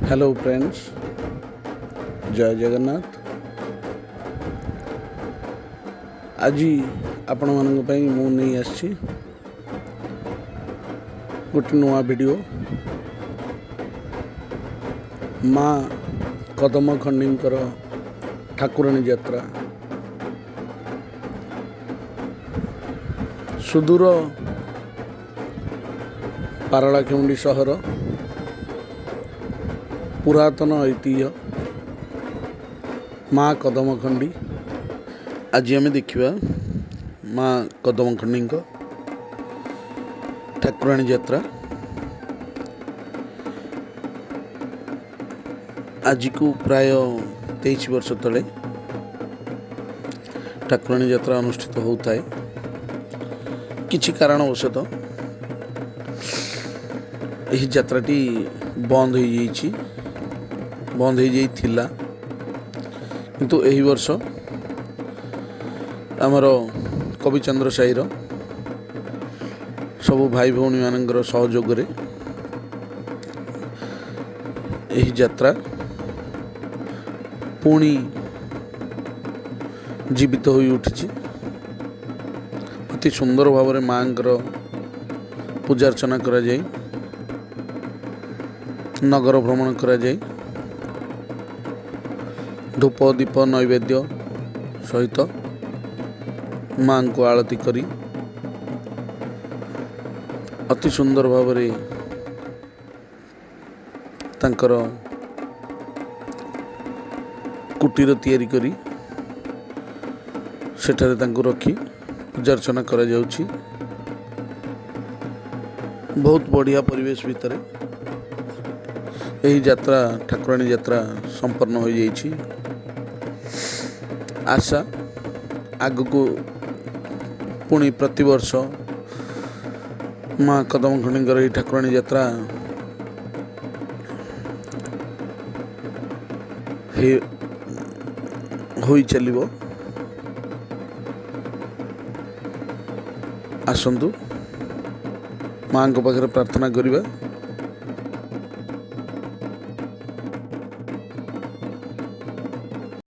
Hello friends, जय जगन्नाथ। आज आपण मानक पई मु नहीं आछि गोटे नुआ वीडियो। माँ कदम खंडींकर ठाकुराणी यात्रा सुदूर पारଳାଖେମୁଣ୍ଡି सहर पुरातन ऐतिह्य माँ कदमखंडी। आज आम देखा माँ कदमखंडी ठाकुराणी यात्रा। आज को प्राय 23 वर्ष तले ठाकुराणी यात्रा अनुष्ठित होता है। किछि कारणवशतः यह यात्राटी बंद हो जाइछि, बंद हो जाइथिला, किंतु एही वर्ष आमर कविचंद्र साईर सबु भाई भौणी मानकर सहयोग रे यही यात्रा पुणी जीवित हो उठी। अति सुंदर भाव में माँ पूजा अर्चना करा जाए, नगर भ्रमण करा जाए, धूप दीप नैवेद्य सहित माँ को आरती करी अति सुंदर भाव में तांकर कुटीर तैयारी करी सेठारे तांको रखी पूजा अर्चना करा जाउछि। बहुत बढ़िया परिवेश भितर यही यात्रा ठाकुराणी यात्रा संपन्न हो जाइछि। आशा आगको पुणी प्रतिवर्ष माँ कदमखंडी यही ठाकुराणी यात्रा होई चलिबो। आसंतु माँ को पाखरे प्रार्थना करिबा।